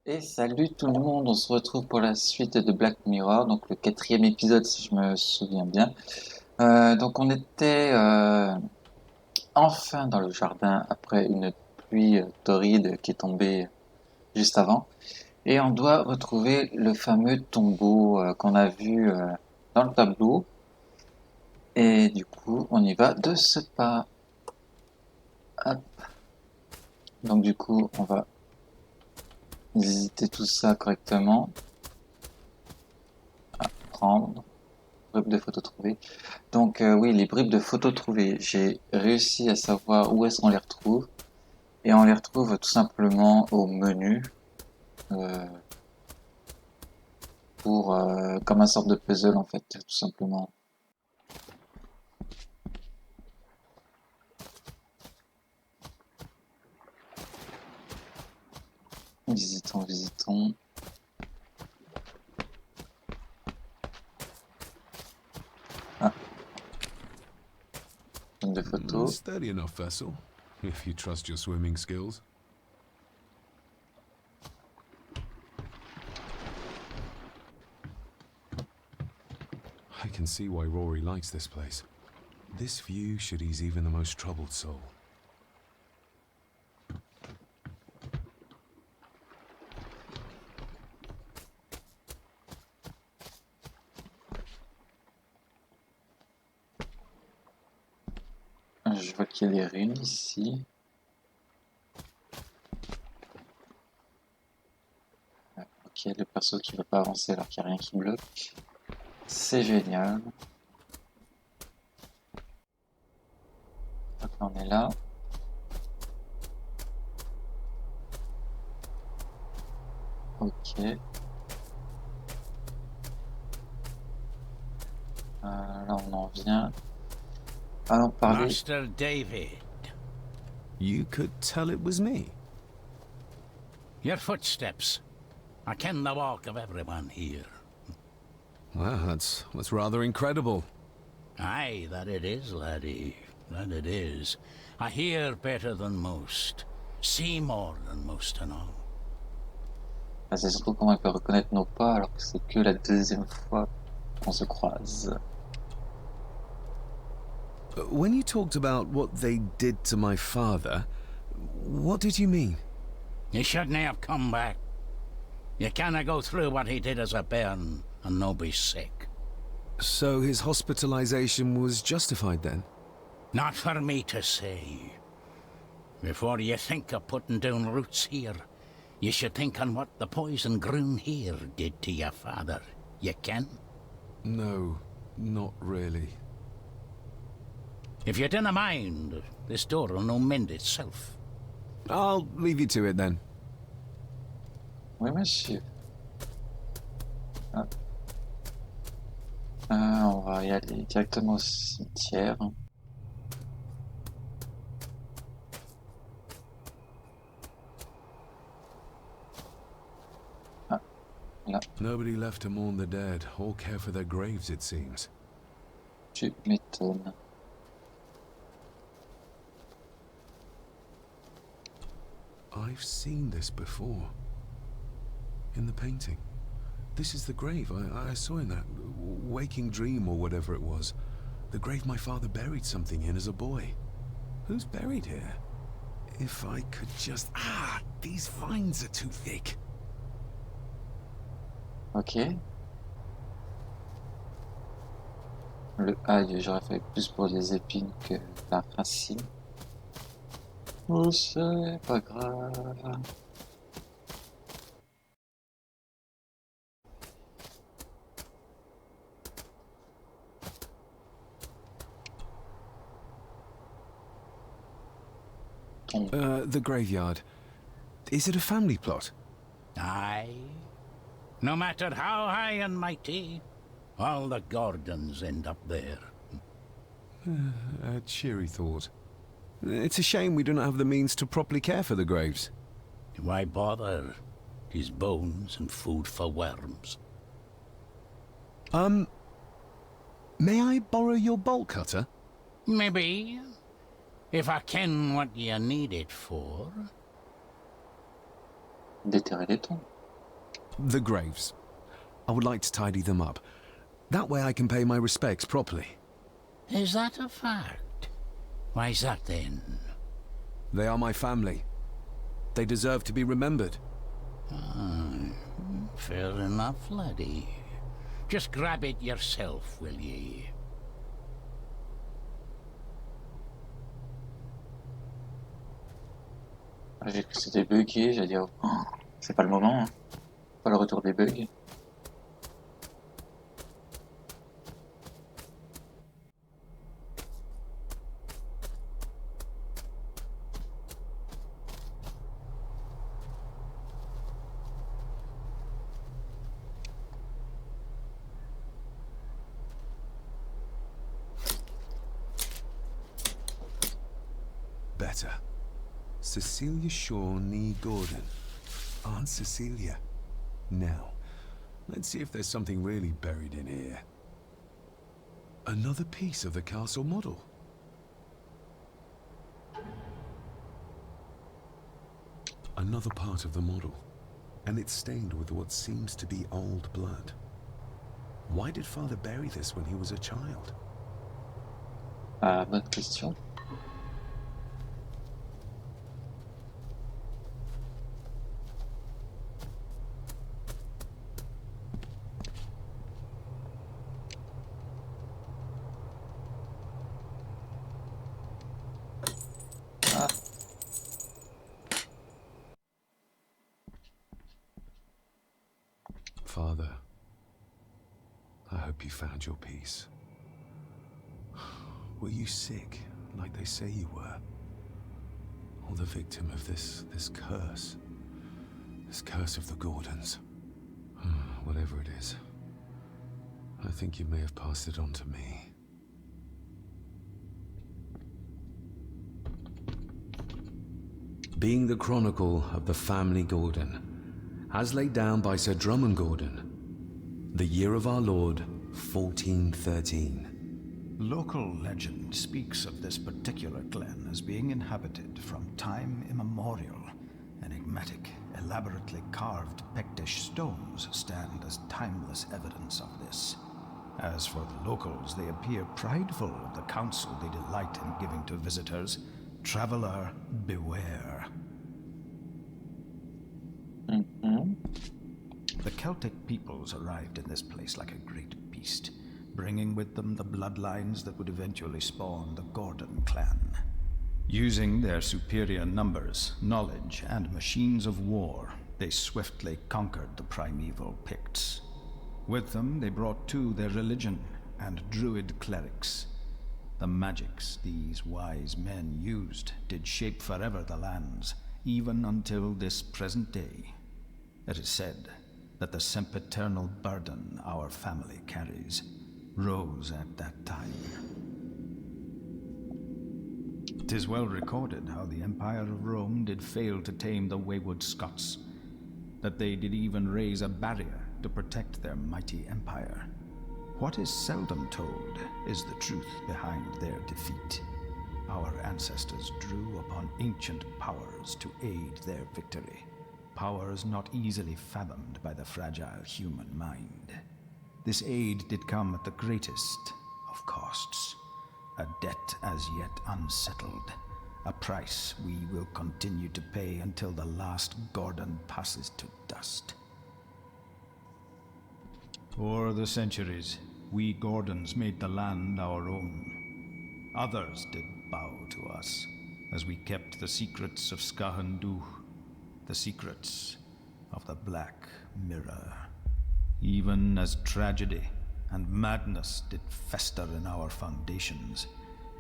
Et salut tout le monde, on se retrouve pour la suite de Black Mirror, donc le quatrième épisode si je me souviens bien. Donc on était enfin dans le jardin après une pluie torride qui est tombée juste avant. Et on doit retrouver le fameux tombeau qu'on a vu dans le tableau. Et du coup on y va de ce pas. Hop. Donc du coup on va visiter tout ça correctement. Prendre, bribes de photos trouvées. Donc oui, les bribes de photos trouvées, j'ai réussi à savoir où est-ce qu'on les retrouve. Et on les retrouve tout simplement au menu euh, pour comme un sorte de puzzle en fait, tout simplement. Visitons, visitons. Ah, une de photos. Steady enough vessel, if you trust your swimming skills. I can see why Rory likes this place. This view should ease even the most troubled soul. Je vois qu'il y a des runes ici. Ok, le perso qui ne veut pas avancer alors qu'il n'y a rien qui bloque. C'est génial. Donc là, on est là. Ok. Là, on en vient. Allons parler. Master David, You could tell it was me. your footsteps. I ken the walk of everyone here. Well, that's rather incredible. Aye, that it is, laddie. That it is. I hear better than most. See more than most and all. Ah, c'est surtout comment il peut reconnaître nos pas alors que c'est que la deuxième fois qu'on se croise. When you talked about what they did to my father, what did you mean? You shouldn't have come back. You canna go through what he did as a bairn and no be sick. So his hospitalization was justified then? Not for me to say. Before you think of putting down roots here, you should think on what the poison grown here did to your father. You can? No, not really. If you dinna mind, this door will no mend itself. I'll leave you to it then. Oui, monsieur. Hop. On va y aller directement au cimetière. Ah, là, Nobody left to mourn the dead or care for their graves, it seems. tu m'étonnes. I've seen this before. In the painting. This is the grave I saw in that waking dream or whatever it was. The grave my father buried something in as a boy. Who's buried here? If I could just... Ah, these vines are too thick. Ok. Le ail, j'aurais fait plus pour les épines que la racine. Oh, c'est pas grave. Tombe. The graveyard. Is it a family plot? Aye. No matter how high and mighty, all the Gordons end up there. A cheery thought. It's a shame we do not have the means to properly care for the graves. Why bother? His bones and food for worms. May I borrow your bolt cutter? Maybe. If I ken what you need it for. Déterrer les tombes. The graves. I would like to tidy them up. That way I can pay my respects properly. Is that a fact? Why's that then? They are my family. They deserve to be remembered. Fair enough, laddie. Just grab it yourself, will ye? J'ai cru que c'était bugué, j'ai dit oh, c'est pas le moment, hein. Pas le retour des bugs. Better. Cecilia Shaw Nee Gordon. Aunt Cecilia. Now, let's see if there's something really buried in here. Another piece of the castle model. Another part of the model, and it's stained with what seems to be old blood. Why did Father bury this when he was a child? Bonne question. Father, I hope you found your peace. Were you sick, like they say you were? Or the victim of this curse? This curse of the Gordons? Whatever it is, I think you may have passed it on to me. Being the chronicle of the family Gordon, as laid down by Sir Drummond Gordon, the year of our Lord, 1413. Local legend speaks of this particular glen as being inhabited from time immemorial. Enigmatic, elaborately carved Pictish stones stand as timeless evidence of this. As for the locals, they appear prideful of the counsel they delight in giving to visitors. Traveler, beware. The Celtic peoples arrived in this place like a great beast, bringing with them the bloodlines that would eventually spawn the Gordon clan. Using their superior numbers, knowledge, and machines of war, they swiftly conquered the primeval Picts. With them, they brought too their religion and druid clerics. The magics these wise men used did shape forever the lands, even until this present day. It is said that the sempiternal burden our family carries rose at that time. 'Tis well recorded how the Empire of Rome did fail to tame the wayward Scots, that they did even raise a barrier to protect their mighty empire. What is seldom told is the truth behind their defeat. Our ancestors drew upon ancient powers to aid their victory. Powers not easily fathomed by the fragile human mind. This aid did come at the greatest of costs. A debt as yet unsettled. A price we will continue to pay until the last Gordon passes to dust. For the centuries, we Gordons made the land our own. Others did bow to us, as we kept the secrets of Skahandu, the secrets of the Black Mirror. Even as tragedy and madness did fester in our foundations,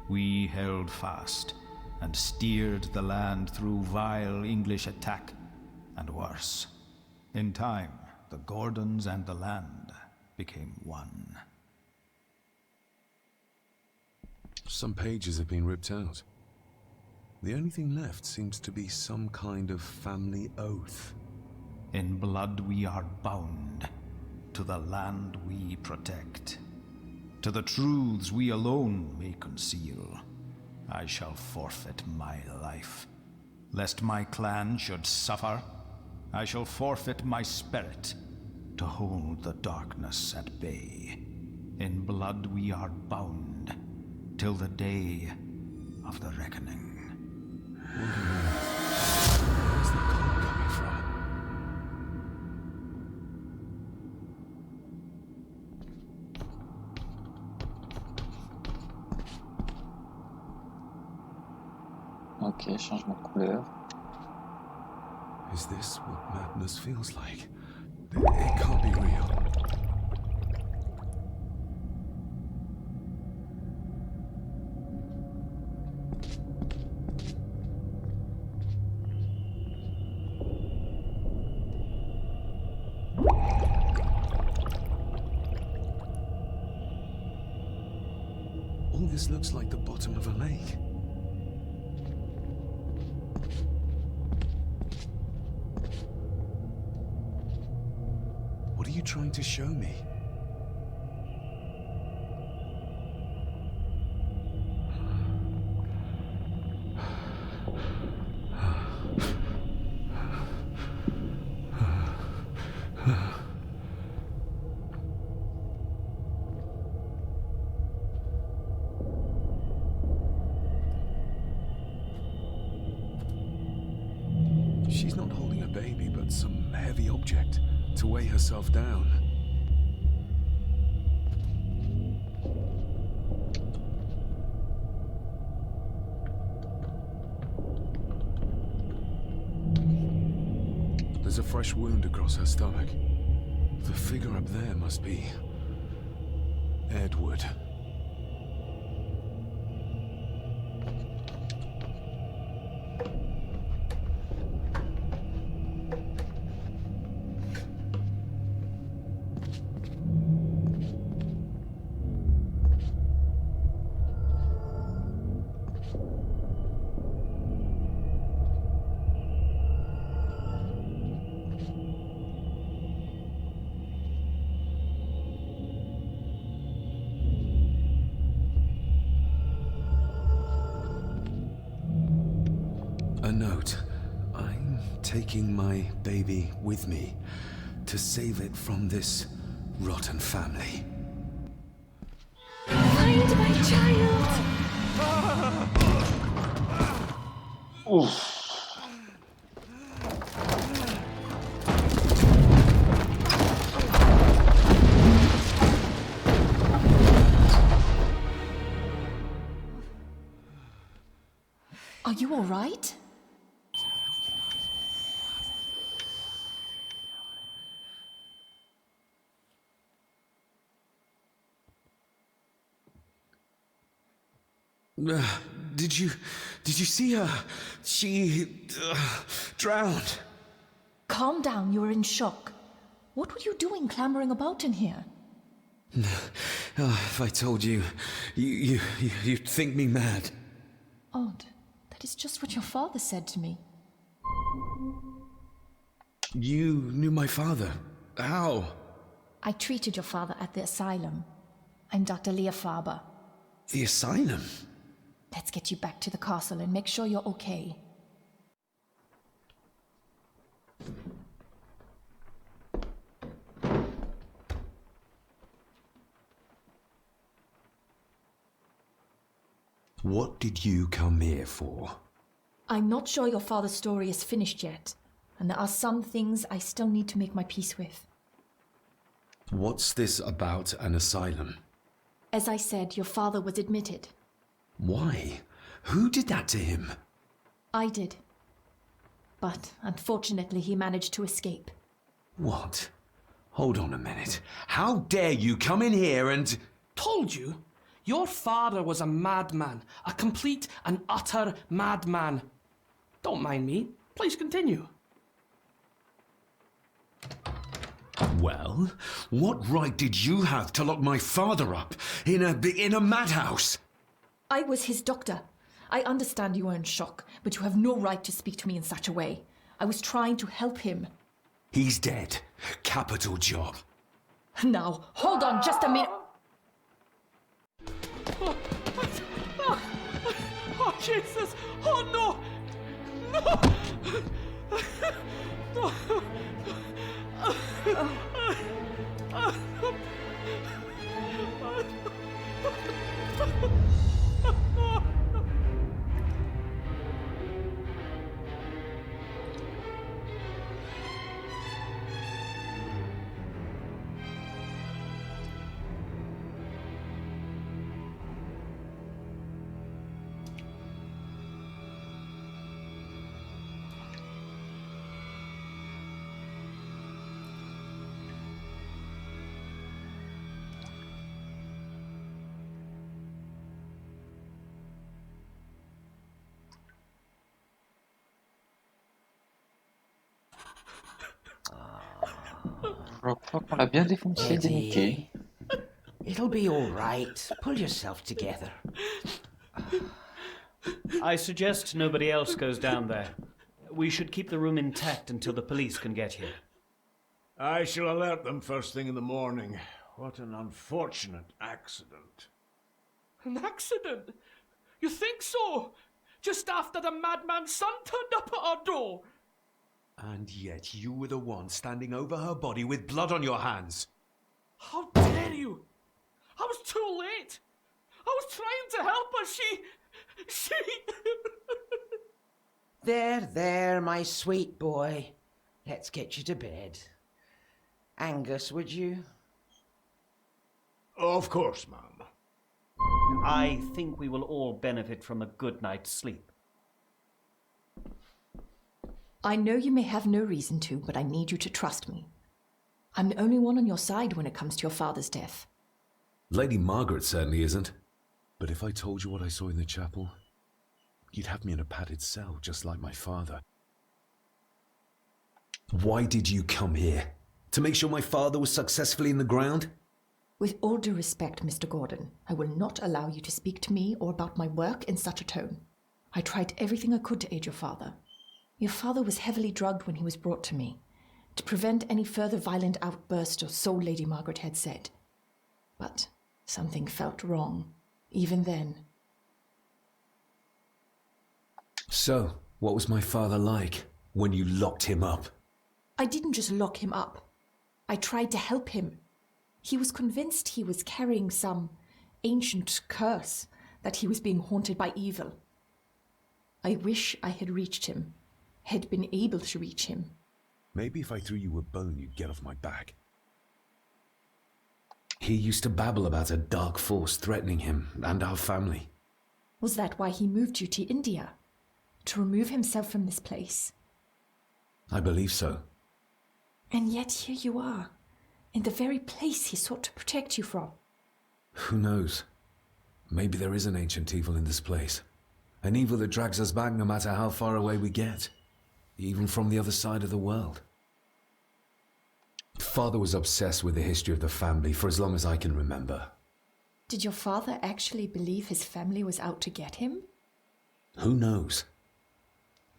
we held fast and steered the land through vile English attack and worse. In time, the Gordons and the land became one. Some pages have been ripped out. The only thing left seems to be some kind of family oath. In blood we are bound to the land we protect, to the truths we alone may conceal. I shall forfeit my life, lest my clan should suffer. I shall forfeit my spirit, to hold the darkness at bay. In blood we are bound, till the day of the reckoning. Where's the call coming from? Ok, changement de couleur. Is this what madness feels like? It can't be real. All this looks like the bottom of a lake. What are you trying to show me? She's not holding a baby, but some heavy object to weigh herself down. There's a fresh wound across her stomach. The figure up there must be Edward. A note. I'm taking my baby with me to save it from this rotten family. Find my child! Ouf. Are you all right? Did you see her? She drowned. Calm down, you were in shock. What were you doing clambering about in here? If I told you, you'd think me mad. Odd. That is just what your father said to me. You knew my father. How? I treated your father at the asylum. I'm Dr. Leah Faber. The asylum? Let's get you back to the castle and make sure you're okay. What did you come here for? I'm not sure your father's story is finished yet, and there are some things I still need to make my peace with. What's this about an asylum? As I said, your father was admitted. Why? Who did that to him? I did. But unfortunately, he managed to escape. What? Hold on a minute. How dare you come in here and... Told you? Your father was a madman. A complete and utter madman. Don't mind me. Please continue. Well, what right did you have to lock my father up in a madhouse? I was his doctor. I understand you are in shock, but you have no right to speak to me in such a way. I was trying to help him. He's dead. Capital job. Now, hold on just a minute. Oh, Jesus! Oh, no! No! No! Je crois qu'on l'a bien défoncé, déniqué. It'll be all right. Pull yourself together. I suggest nobody else goes down there. We should keep the room intact until the police can get here. I shall alert them first thing in the morning. What an unfortunate accident. An accident? You think so? Just after the madman's son turned up at our door? And yet you were the one standing over her body with blood on your hands. How dare you? I was too late. I was trying to help her. She... There, my sweet boy. Let's get you to bed. Angus, would you? Of course, ma'am. I think we will all benefit from a good night's sleep. I know you may have no reason to, but I need you to trust me. I'm the only one on your side when it comes to your father's death. Lady Margaret certainly isn't. But if I told you what I saw in the chapel, you'd have me in a padded cell, just like my father. Why did you come here? To make sure my father was successfully in the ground? With all due respect, Mr. Gordon, I will not allow you to speak to me or about my work in such a tone. I tried everything I could to aid your father. Your father was heavily drugged when he was brought to me, to prevent any further violent outburst, or so Lady Margaret had said. But something felt wrong, even then. So, what was my father like when you locked him up? I didn't just lock him up. I tried to help him. He was convinced he was carrying some ancient curse, that he was being haunted by evil. I wish I had reached him, had been able to reach him. Maybe if I threw you a bone, you'd get off my back. He used to babble about a dark force threatening him and our family. Was that why he moved you to India? To remove himself from this place? I believe so. And yet here you are, in the very place he sought to protect you from. Who knows? Maybe there is an ancient evil in this place. An evil that drags us back no matter how far away we get. Even from the other side of the world. Father was obsessed with the history of the family for as long as I can remember. Did your father actually believe his family was out to get him? Who knows?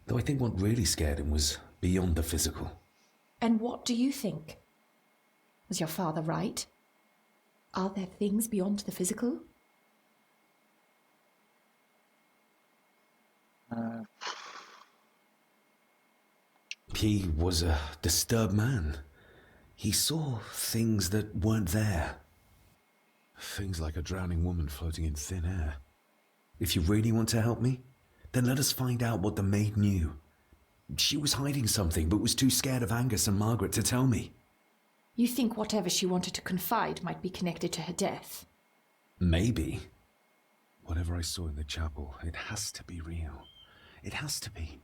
Though I think what really scared him was beyond the physical. And what do you think? Was your father right? Are there things beyond the physical? He was a disturbed man. He saw things that weren't there. Things like a drowning woman floating in thin air. If you really want to help me, then let us find out what the maid knew. She was hiding something, but was too scared of Angus and Margaret to tell me. You think whatever she wanted to confide might be connected to her death? Maybe. Whatever I saw in the chapel, it has to be real. It has to be.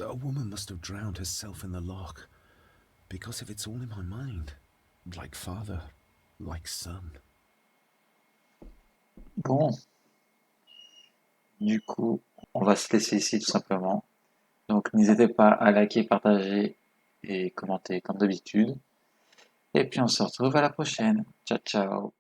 A woman must have drowned herself in the loch. Because if it's all in my mind, like father, like son. Bon. Du coup, on va se laisser ici tout simplement. Donc n'hésitez pas à liker, partager et commenter comme d'habitude. Et puis on se retrouve à la prochaine. Ciao ciao.